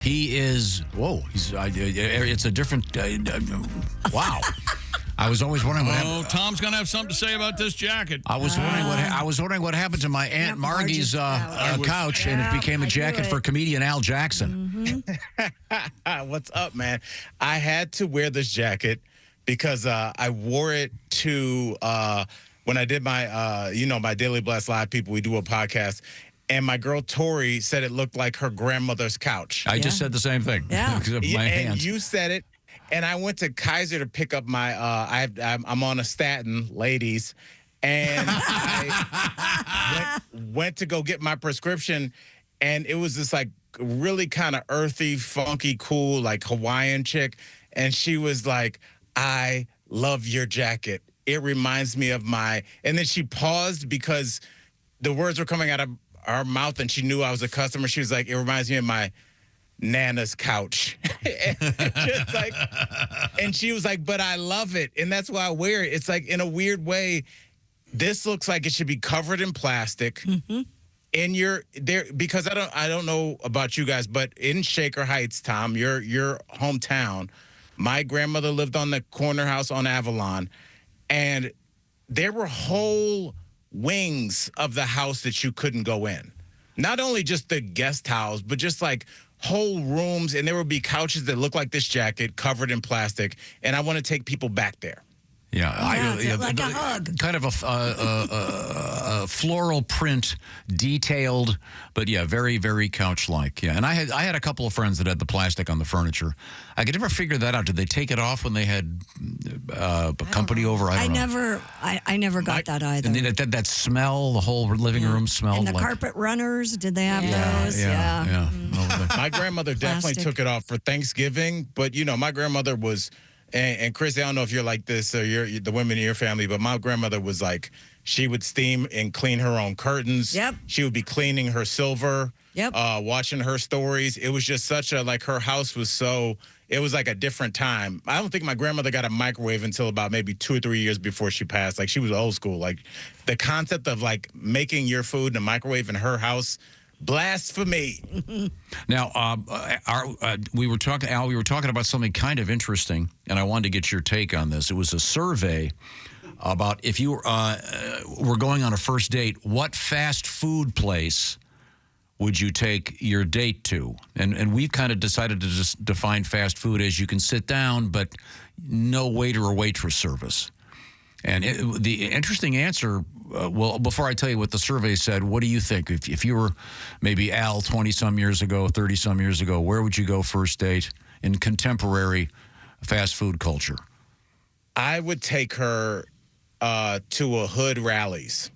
He is, it's a different, wow. I was always wondering what happened. Tom's going to have something to say about this jacket. I was wondering what happened to my Aunt Margie's couch, and it became a jacket for comedian Al Jackson. What's up, man? I had to wear this jacket because I wore it to when I did my my Daily Blast Live people. We do a podcast. And my girl Tori said it looked like her grandmother's couch. I just said the same thing. Yeah. Because of my hands. And you said it. And I went to Kaiser to pick up my. I'm on a statin, ladies, and I went to go get my prescription, and it was this like really kind of earthy, funky, cool, like Hawaiian chick, and she was like, "I love your jacket. It reminds me of my." And then she paused because the words were coming out of our mouth, and she knew I was a customer. She was like, "It reminds me of my Nana's couch." And she was like, "But I love it, and that's why I wear it." It's like, in a weird way, this looks like it should be covered in plastic. Mm-hmm. And you're there because I don't know about you guys, but in Shaker Heights, Tom, your hometown, my grandmother lived on the corner house on Avalon, and there were whole wings of the house that you couldn't go in. Not only just the guest house, but just like whole rooms, and there would be couches that look like this jacket covered in plastic, and I want to take people back there. Yeah, like a hug. Kind of a floral print, detailed, but yeah, very, very couch-like. Yeah, and I had a couple of friends that had the plastic on the furniture. I could never figure that out. Did they take it off when they had company over? I don't know. I never got that either. And that smell, the whole living room smelled and the like carpet runners, did they have those? Yeah. My grandmother definitely took it off for Thanksgiving, but my grandmother was. And Chris, I don't know if you're like this or the women in your family, but my grandmother was like, she would steam and clean her own curtains. Yep. She would be cleaning her silver. Yep. Watching her stories. It was just such a, like, her house was so, it was like a different time. I don't think my grandmother got a microwave until about maybe 2 or 3 years before she passed. Like, she was old school. Like, the concept of, like, making your food in a microwave in her house, blasphemy. Now, we were talking, Al, about something kind of interesting, and I wanted to get your take on this. It was a survey about if you were going on a first date, what fast food place would you take your date to? And we've kind of decided to just define fast food as you can sit down, but no waiter or waitress service. And the interesting answer, well, before I tell you what the survey said, what do you think? If you were maybe Al 20-some years ago, 30-some years ago, where would you go first date in contemporary fast food culture? I would take her to a Hood Rallies.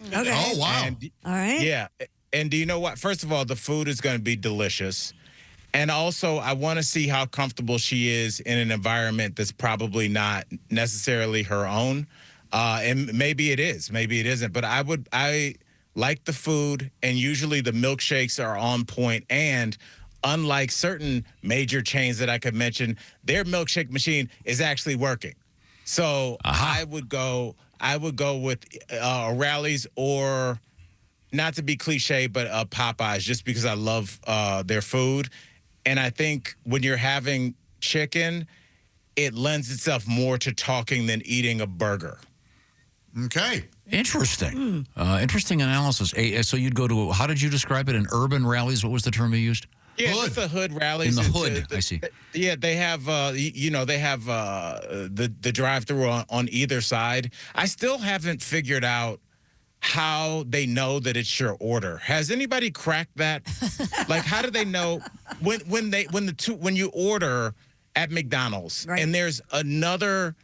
Okay. Oh, wow. All right. Yeah. And do you know what? First of all, the food is going to be delicious. And also, I want to see how comfortable she is in an environment that's probably not necessarily her own. And maybe it is, maybe it isn't. But I like the food, and usually the milkshakes are on point. And unlike certain major chains that I could mention, their milkshake machine is actually working. So I would go with Rallies, or, not to be cliche, but Popeyes, just because I love their food. And I think when you're having chicken, it lends itself more to talking than eating a burger. Okay. Interesting. Interesting analysis. So you'd go to, how did you describe it, an urban Rallies? What was the term you used? Yeah, Hood. just the Hood Rallies. In the hood, I see. Yeah, they have, they have the drive-through on either side. I still haven't figured out how they know that it's your order. Has anybody cracked that? Like, how do they know when you order at McDonald's, right, and there's another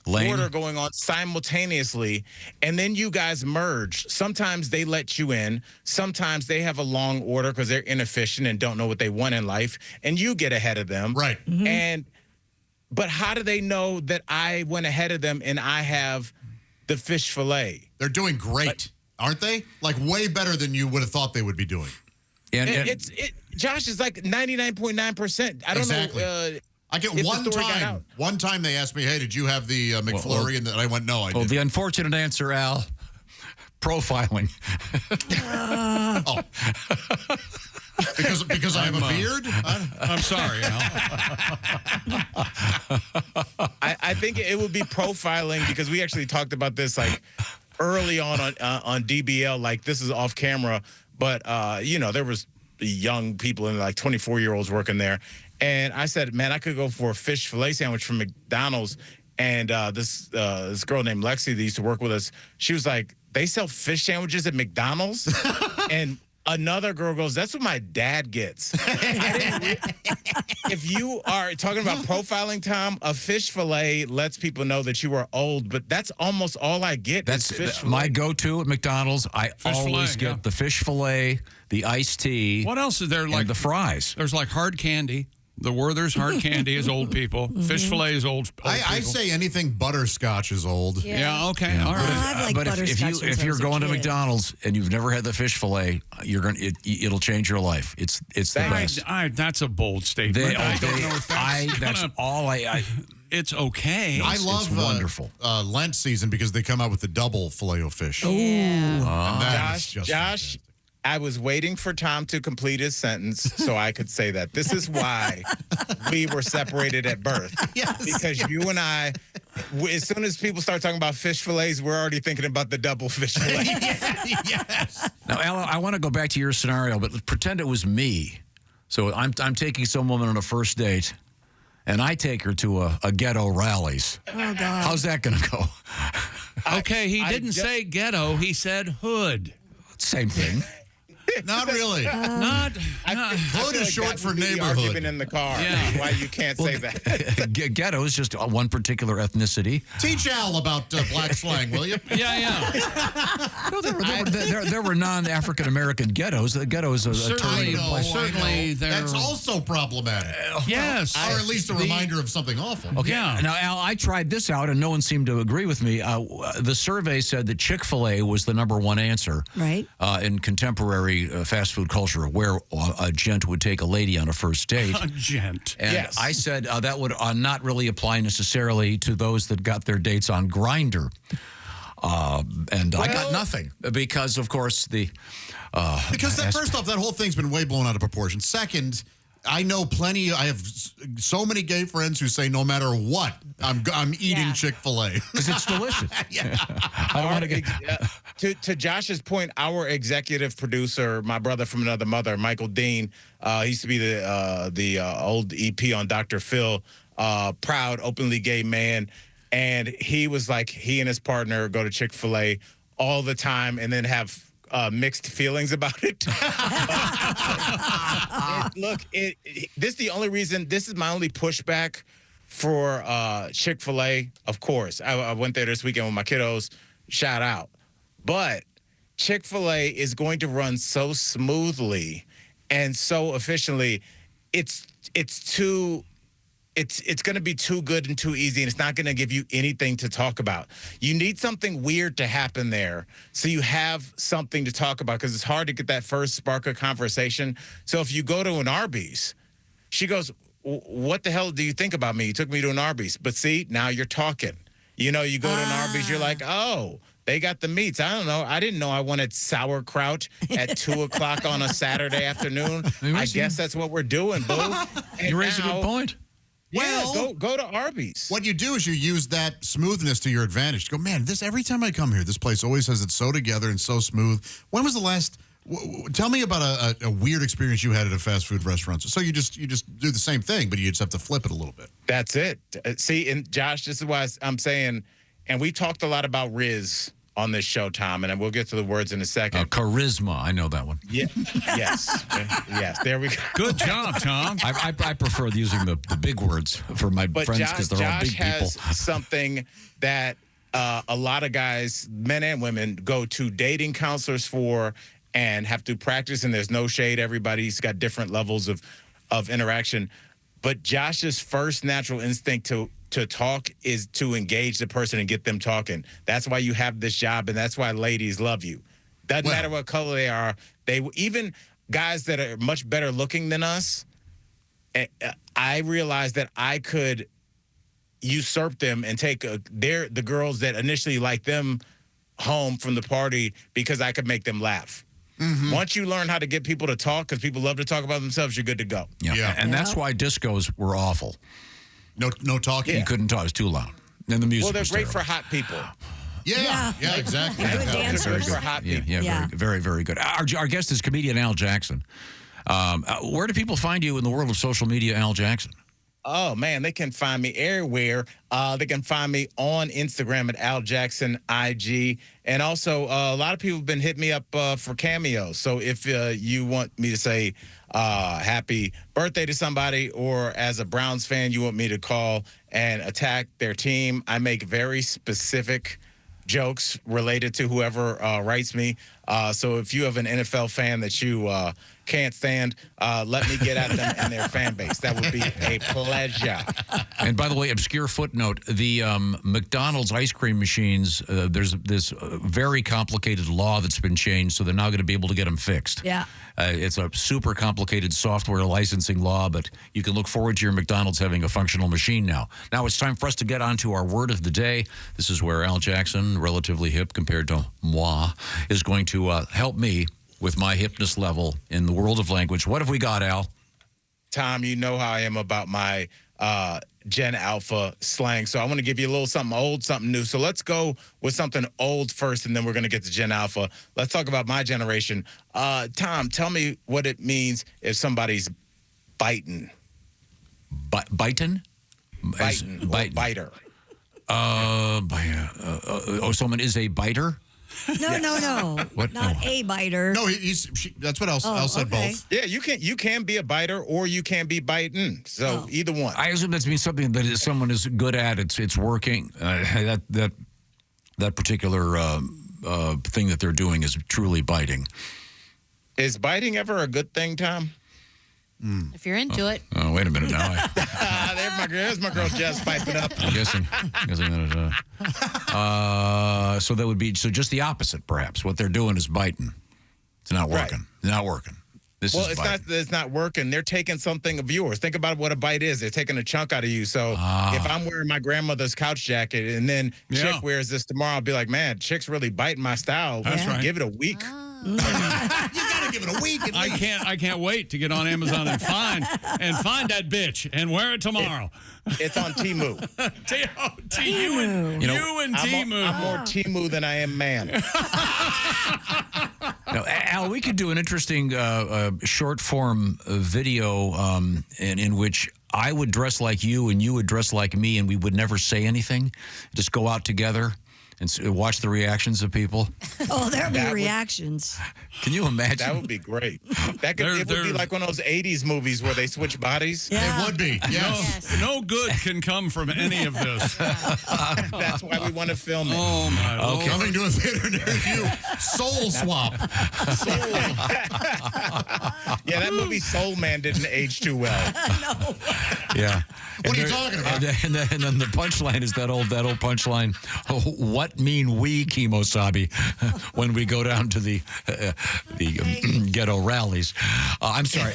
order going on simultaneously, and then you guys merge? Sometimes they let you in. Sometimes they have a long order because they're inefficient and don't know what they want in life, and you get ahead of them. Right. Mm-hmm. But how do they know that I went ahead of them and I have the fish fillet? They're doing great, aren't they? Like, way better than you would have thought they would be doing. And Josh, is like 99.9%. I don't know. I get one time. One time they asked me, "Hey, did you have the McFlurry?" And I went, "No, I didn't." The unfortunate answer, Al, profiling. Because I have a beard? I'm sorry, Al. I think it would be profiling because we actually talked about this like early on DBL. Like this is off camera, but there was young people and like 24-year-olds working there, and I said, man, I could go for a fish fillet sandwich from McDonald's. And this girl named Lexi that used to work with us, she was like, they sell fish sandwiches at McDonald's? And another girl goes, that's what my dad gets. If you are talking about profiling, Tom, a fish fillet lets people know that you are old, but that's almost all I get. That's is fish fillet. my go-to at McDonald's. I always get the fish fillet, the iced tea. What else is there? Like and the fries. There's like hard candy. The Werther's hard candy is old people. Fish fillet is old people. I say anything butterscotch is old. Yeah, okay. Yeah. All right. I've liked But butterscotch since if I you're was a going to kid. McDonald's and you've never had the fish fillet, it'll change your life. It's the best. That's a bold statement. I don't know if That's all I it's okay. I love wonderful. Lent season because they come out with the double filet o fish. Josh, I was waiting for Tom to complete his sentence so I could say that. This is why we were separated at birth. Yes. Because you and I, as soon as people start talking about fish fillets, we're already thinking about the double fish fillet. Yes. Now, Alan, I want to go back to your scenario, but pretend it was me. So I'm taking some woman on a first date, and I take her to a ghetto Rallies. Oh, God. How's that going to go? Okay, he didn't say ghetto. He said hood. Same thing. Not really. Hood is short for neighborhood. Argument in the car. Yeah. Why you can't say that? Ghetto is just one particular ethnicity. Teach Al about black slang, will you? Yeah. No, there were non-African American ghettos. The ghetto is a term. Certainly, I know. they're... That's also problematic. Yes. Or at least a reminder of something awful. Okay. Yeah. Now, Al, I tried this out, and no one seemed to agree with me. The survey said that Chick-fil-A was the #1 answer Right. In contemporary fast food culture, where a gent would take a lady on a first date. A gent. And Yes. I said that would not really apply necessarily to those that got their dates on Grindr. And I got nothing because, of course, Because first off, that whole thing's been way blown out of proportion. Second, I know I have so many gay friends who say no matter what, I'm eating Chick-fil-A. because it's delicious. I don't want to get. To Josh's point, our executive producer, my brother from another mother, Michael Dean, he used to be the old EP on Dr. Phil, proud, openly gay man. And he was like, he and his partner go to Chick-fil-A all the time and then have mixed feelings about it. This is the only reason, this is my only pushback for Chick-fil-A. Of course, I went there this weekend with my kiddos. Shout out. But Chick-fil-A is going to run so smoothly and so efficiently. It's going to be too good and too easy, and it's not going to give you anything to talk about. You need something weird to happen there so you have something to talk about, because it's hard to get that first spark of conversation. So if you go to an Arby's, she goes, what the hell do you think about me? You took me to an Arby's. But see, now you're talking. You go to an Arby's, you're like, oh, they got the meats. I don't know. I didn't know I wanted sauerkraut at 2 o'clock on a Saturday afternoon. I guess that's what we're doing, boo. You raise a good point. Yeah, Well, go to Arby's. What you do is you use that smoothness to your advantage. Go, man, every time I come here, this place always has it so together and so smooth. When was the last? Tell me about a weird experience you had at a fast food restaurant. So you just do the same thing, but you just have to flip it a little bit. That's it. See, and Josh, this is why I'm saying, and we talked a lot about Riz on this show, Tom, and we'll get to the words in a second. Charisma, I know that one. Yeah. Yes. Yes. There we go. Good job, Tom. I prefer using the big words for my But friends because they're all big Josh has people. something that a lot of guys, men and women, go to dating counselors for and have to practice. And there's no shade. Everybody's got different levels of interaction. But Josh's first natural instinct to talk is to engage the person and get them talking. That's why you have this job, and that's why ladies love you. Doesn't matter what color they are. Even guys that are much better looking than us, I realized that I could usurp them and take the girls that initially liked them home from the party because I could make them laugh. Once you learn how to get people to talk, because people love to talk about themselves, you're good to go. Yeah. And that's why discos were awful. No talking. You couldn't talk. It was too loud. And the music Well, they're was great terrible. for hot people. Yeah, exactly. Good They're dancers. great for hot people. Yeah. Very, very good. Our guest is comedian Al Jackson. Where do people find you in the world of social media, Al Jackson? Oh, man, they can find me everywhere. They can find me on Instagram at Al Jackson IG. And also, a lot of people have been hitting me up for cameos. So if you want me to say happy birthday to somebody, or as a Browns fan, you want me to call and attack their team, I make very specific jokes related to whoever writes me. So if you have an NFL fan that you can't stand, let me get at them and their fan base. That would be a pleasure. And by the way, obscure footnote, the McDonald's ice cream machines, there's this very complicated law that's been changed, so they're now going to be able to get them fixed. Yeah. It's a super complicated software licensing law, but you can look forward to your McDonald's having a functional machine now. Now it's time for us to get on to our word of the day. This is where Al Jackson, relatively hip compared to moi, is going to help me with my hipness level in the world of language. What have we got, Al? Tom, you know how I am about my Gen Alpha slang. So I want to give you a little something old, something new. So let's go with something old first, and then we're going to get to Gen Alpha. Let's talk about my generation. Tom, tell me what it means if somebody's biting. Biting? Biting. Or biter. Someone is a biter? No. What? Not No. a biter. No, that's what Al said okay. both. Yeah, you can be a biter or you can be biting. So either one. I assume that means something that someone is good at. It's working. That particular thing that they're doing is truly biting. Is biting ever a good thing, Tom? If you're into it. Oh, wait a minute now. There's my girl Jess piping up. I'm guessing that so that would be just the opposite, perhaps. What they're doing is biting. It's not working. Right. Not working. This Well, is it's biting. not. It's not working. They're taking something of yours. Think about what a bite is. They're taking a chunk out of you. So if I'm wearing my grandmother's couch jacket and then Chick wears this tomorrow, I'll be like, man, Chick's really biting my style. That's right. Give it a week. You gotta give it a week. At least. I can't wait to get on Amazon and find that bitch and wear it tomorrow. It's on Temu. You and Temu. I'm more Temu than I am man. Now, Al, we could do an interesting short form video in which I would dress like you and you would dress like me, and we would never say anything. Just go out together and watch the reactions of people. Oh, there'll be That would- reactions. Can you imagine? That would be great. It would be like one of those 80s movies where they switch bodies. Yeah. It would be. Yes. No good can come from any of this. That's why we want to film it. Oh, my Lord. Coming to a theater near you. Soul Swap. Yeah, that movie Soul Man didn't age too well. Yeah. What are you there- talking about? And then the punchline is that old punchline. What mean we, Kimosabi, when we go down to the ghetto rallies? I'm sorry.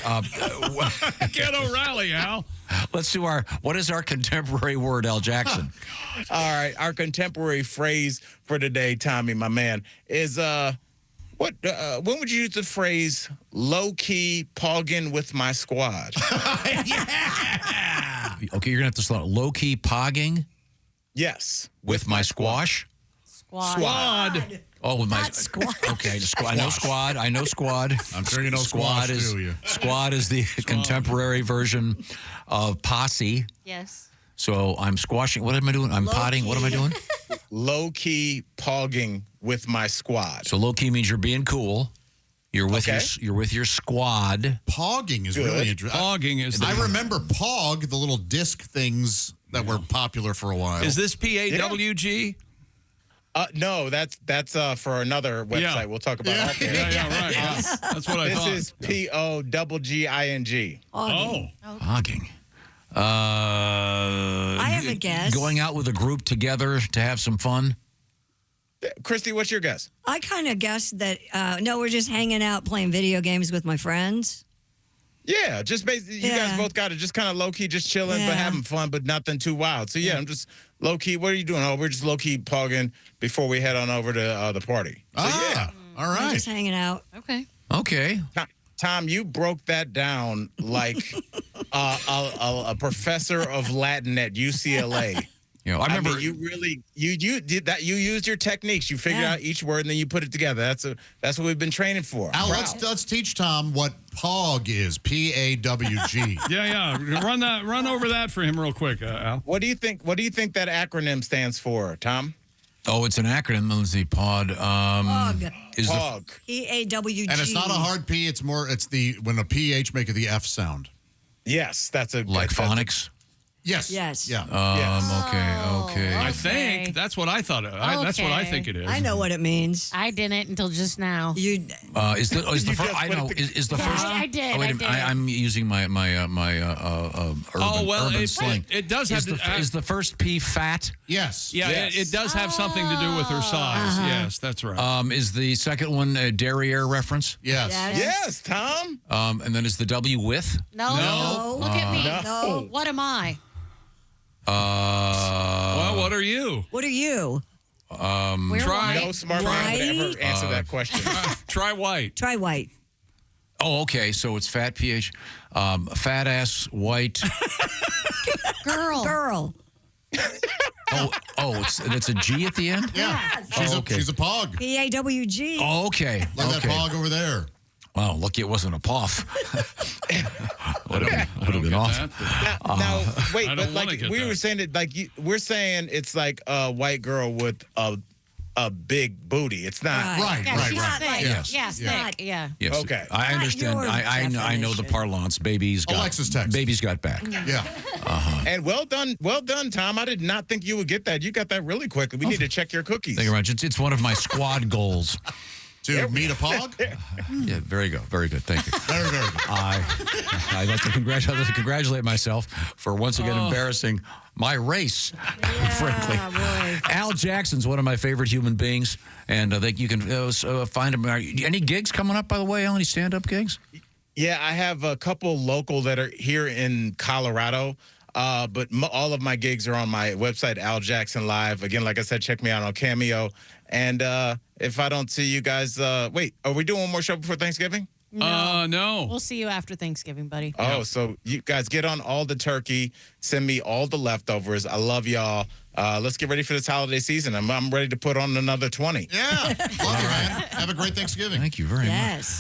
Ghetto rally, Al. Let's do what is our contemporary word, Al Jackson? All right, our contemporary phrase for today, Tommy, my man, is when would you use the phrase low-key pogging with my squad? Okay, you're going to have to slow. Low-key pogging Yes. with my squash? Squad. Oh, with my Not squash. Okay, I know squad. I know squad. I'm sure you know squash, is do you? squad is the contemporary version of posse. Yes. So I'm squashing. What am I doing? I'm potting. What am I doing? Low-key pogging with my squad. So low key means you're being cool. You're with Okay. you're with your squad. Pogging is Good. really interesting. Pogging is I remember Pog, the little disc things that were popular for a while. Is this PAWG? No, that's for another website. Yeah. We'll talk about that. Yeah, right. Yeah. That's what I This thought. is POGGING. Oh. Pogging. I have a guess. Going out with a group together to have some fun. Christy, what's your guess? I kind of guessed that, no, we're just hanging out playing video games with my friends. Yeah, just basically, you guys Yeah. both got it. Just kind of low key, just chilling, Yeah. but having fun, but nothing too wild. So yeah, I'm just low key. What are you doing? Oh, we're just low key pogging before we head on over to the party. So, yeah. all We're right. just hanging out. Okay. Okay. Tom, you broke that down like a professor of Latin at UCLA. You know, I remember mean, you really you did that. You used your techniques. You figured out each word and then you put it together. That's what we've been training for. Al, let's teach Tom what PAWG is. PAWG. Yeah. Run over that for him real quick, Al. What do you think that acronym stands for, Tom? Oh, it's an acronym. Let's see. POD. PAWG. Is PAWG. PAWG. And it's not a hard P. It's when a PH make it the F sound. Yes, that's like phonics. Yes. Yes. Yeah. Okay. I think that's what I thought. That's what I think it is. I know what it means. I didn't until just now. You. Is the first? I know. Is the first? I did. Oh, wait a minute. I'm using my urban slang. It does have is the first P fat? Yes. Yeah, Yes. it does have something to do with her size. Yes, that's right. Is the second one a derriere reference? Yes. Yes, Tom. And then is the W with? No. Look at me. No. What am I? Well, what are you? What are you? We're try- white. No smart man would ever Right? answer that question. Try white. Try white. Oh, okay. So it's fat PH, fat ass white. Girl. It's a G at the end. Yeah. Yes. She's a PAWG. PAWG. Oh, okay. Like that PAWG over there. Wow, lucky it wasn't a POF. would have been awesome. Now, wait, I but don't wanna like get we that. were saying it, like we're saying it's like a white girl with a big booty. It's not. Right. Yeah, she's Right. thick. Yes. Yes, Yeah. thick. Yeah. Yes. Okay. I Not understand. your I know the definition. parlance. Baby's got. Alexis text. Baby's got back. Yeah. And well done, Tom. I did not think you would get that. You got that really quickly. We need to check your cookies. Thank you very much. It's one of my squad goals. To meet a PAWG? Yeah, very good. Very good. Thank you. Very, very good. I'd like to congratulate myself for once again embarrassing my race, frankly. boy. Al Jackson's one of my favorite human beings, and I think you can find him. Any gigs coming up, by the way, Al? Any stand-up gigs? Yeah, I have a couple local that are here in Colorado. But all of my gigs are on my website, Al Jackson Live. Again, like I said, check me out on Cameo. And if I don't see you guys, wait, are we doing one more show before Thanksgiving? No. We'll see you after Thanksgiving, buddy. Oh, so you guys get on all the turkey. Send me all the leftovers. I love y'all. Let's get ready for this holiday season. I'm ready to put on another 20. Yeah. Love you, man. Have a great Thanksgiving. Thank you very much. Yes.